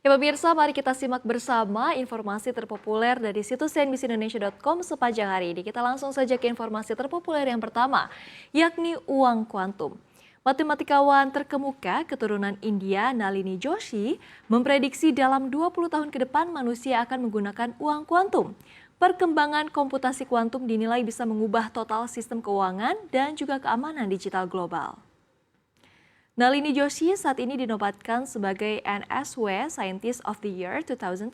Ya pemirsa, mari kita simak bersama informasi terpopuler dari situs cnbcindonesia.com sepanjang hari ini. Kita langsung saja ke informasi terpopuler yang pertama, yakni uang kuantum. Matematikawan terkemuka keturunan India Nalini Joshi memprediksi dalam 20 tahun ke depan manusia akan menggunakan uang kuantum. Perkembangan komputasi kuantum dinilai bisa mengubah total sistem keuangan dan juga keamanan digital global. Nalini Joshi saat ini dinobatkan sebagai NSW Scientist of the Year 2025,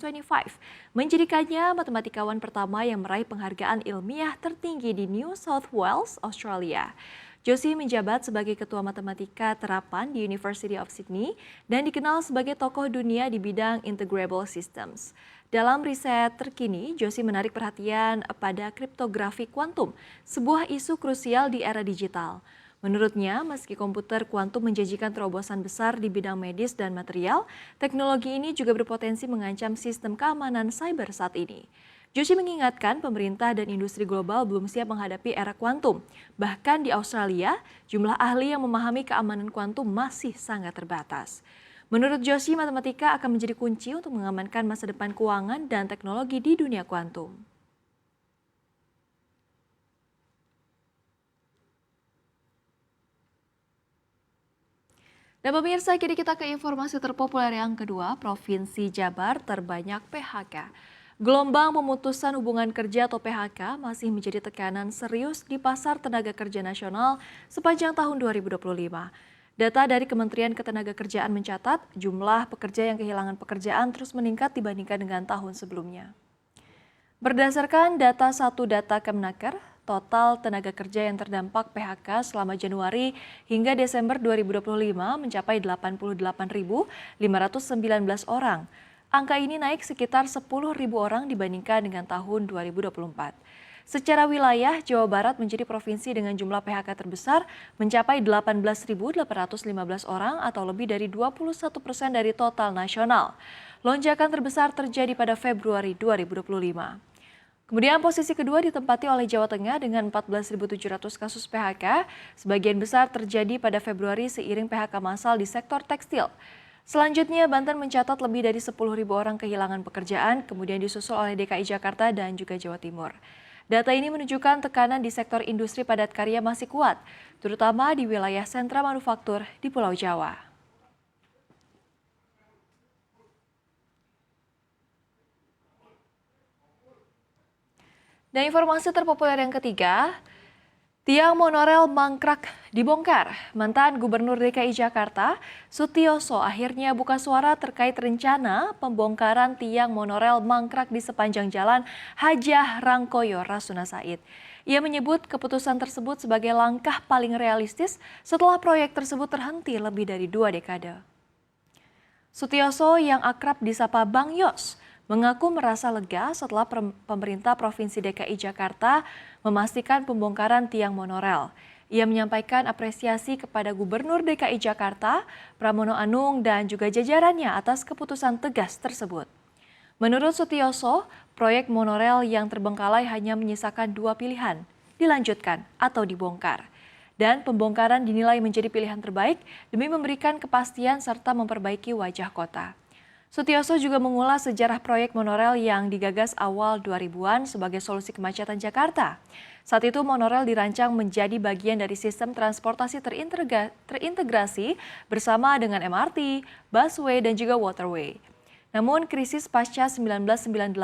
menjadikannya matematikawan pertama yang meraih penghargaan ilmiah tertinggi di New South Wales, Australia. Joshi menjabat sebagai Ketua Matematika Terapan di University of Sydney dan dikenal sebagai tokoh dunia di bidang integrable systems. Dalam riset terkini, Joshi menarik perhatian pada kriptografi kuantum, sebuah isu krusial di era digital. Menurutnya, meski komputer kuantum menjanjikan terobosan besar di bidang medis dan material, teknologi ini juga berpotensi mengancam sistem keamanan cyber saat ini. Joshi mengingatkan pemerintah dan industri global belum siap menghadapi era kuantum. Bahkan di Australia, jumlah ahli yang memahami keamanan kuantum masih sangat terbatas. Menurut Joshi, matematika akan menjadi kunci untuk mengamankan masa depan keuangan dan teknologi di dunia kuantum. Dan pemirsa, kini kita ke informasi terpopuler yang kedua, Provinsi Jabar terbanyak PHK. Gelombang pemutusan hubungan kerja atau PHK masih menjadi tekanan serius di pasar tenaga kerja nasional sepanjang tahun 2025. Data dari Kementerian Ketenagakerjaan mencatat jumlah pekerja yang kehilangan pekerjaan terus meningkat dibandingkan dengan tahun sebelumnya. Berdasarkan data Kemenaker, total tenaga kerja yang terdampak PHK selama Januari hingga Desember 2025 mencapai 88.519 orang. Angka ini naik sekitar 10.000 orang dibandingkan dengan tahun 2024. Secara wilayah, Jawa Barat menjadi provinsi dengan jumlah PHK terbesar mencapai 18.815 orang atau lebih dari 21% dari total nasional. Lonjakan terbesar terjadi pada Februari 2025. Kemudian posisi kedua ditempati oleh Jawa Tengah dengan 14.700 kasus PHK, sebagian besar terjadi pada Februari seiring PHK massal di sektor tekstil. Selanjutnya Banten mencatat lebih dari 10.000 orang kehilangan pekerjaan, kemudian disusul oleh DKI Jakarta dan juga Jawa Timur. Data ini menunjukkan tekanan di sektor industri padat karya masih kuat, terutama di wilayah sentra manufaktur di Pulau Jawa. Dan informasi terpopuler yang ketiga, tiang monorel mangkrak dibongkar. Mantan Gubernur DKI Jakarta, Sutioso akhirnya buka suara terkait rencana pembongkaran tiang monorel mangkrak di sepanjang jalan Hajah Rangkoyo, Rasuna Said. Ia menyebut keputusan tersebut sebagai langkah paling realistis setelah proyek tersebut terhenti lebih dari 2 dekade. Sutioso yang akrab disapa Bang Yos mengaku merasa lega setelah pemerintah Provinsi DKI Jakarta memastikan pembongkaran tiang monorel. Ia menyampaikan apresiasi kepada Gubernur DKI Jakarta, Pramono Anung, dan juga jajarannya atas keputusan tegas tersebut. Menurut Sutioso, proyek monorel yang terbengkalai hanya menyisakan 2 pilihan, dilanjutkan atau dibongkar. Dan pembongkaran dinilai menjadi pilihan terbaik demi memberikan kepastian serta memperbaiki wajah kota. Sutioso juga mengulas sejarah proyek monorel yang digagas awal 2000-an sebagai solusi kemacetan Jakarta. Saat itu monorel dirancang menjadi bagian dari sistem transportasi terintegrasi bersama dengan MRT, busway, dan juga waterway. Namun krisis pasca 1998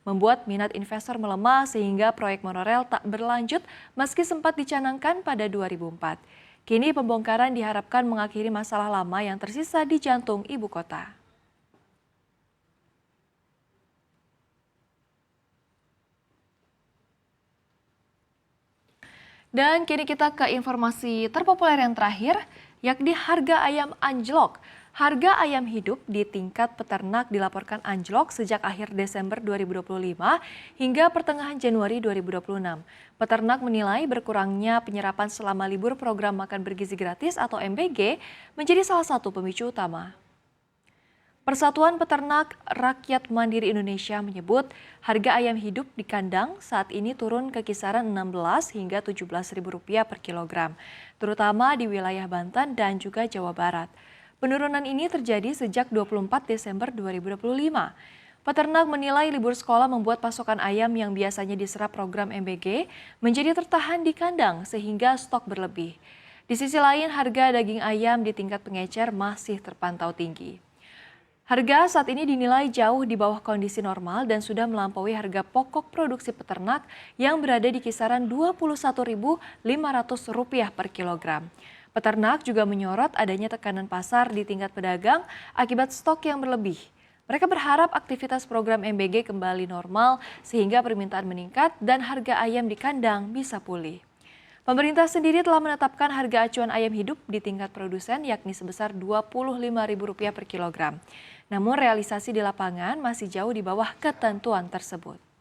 membuat minat investor melemah sehingga proyek monorel tak berlanjut meski sempat dicanangkan pada 2004. Kini pembongkaran diharapkan mengakhiri masalah lama yang tersisa di jantung ibu kota. Dan kini kita ke informasi terpopuler yang terakhir, yakni harga ayam anjlok. Harga ayam hidup di tingkat peternak dilaporkan anjlok sejak akhir Desember 2025 hingga pertengahan Januari 2026. Peternak menilai berkurangnya penyerapan selama libur program makan bergizi gratis atau MBG menjadi salah satu pemicu utama. Persatuan Peternak Rakyat Mandiri Indonesia menyebut harga ayam hidup di kandang saat ini turun ke kisaran Rp16 hingga Rp17.000 per kilogram, terutama di wilayah Banten dan juga Jawa Barat. Penurunan ini terjadi sejak 24 Desember 2025. Peternak menilai libur sekolah membuat pasokan ayam yang biasanya diserap program MBG menjadi tertahan di kandang sehingga stok berlebih. Di sisi lain, harga daging ayam di tingkat pengecer masih terpantau tinggi. Harga saat ini dinilai jauh di bawah kondisi normal dan sudah melampaui harga pokok produksi peternak yang berada di kisaran Rp21.500 per kilogram. Peternak juga menyorot adanya tekanan pasar di tingkat pedagang akibat stok yang berlebih. Mereka berharap aktivitas program MBG kembali normal sehingga permintaan meningkat dan harga ayam di kandang bisa pulih. Pemerintah sendiri telah menetapkan harga acuan ayam hidup di tingkat produsen yakni sebesar Rp25.000 per kilogram. Namun realisasi di lapangan masih jauh di bawah ketentuan tersebut.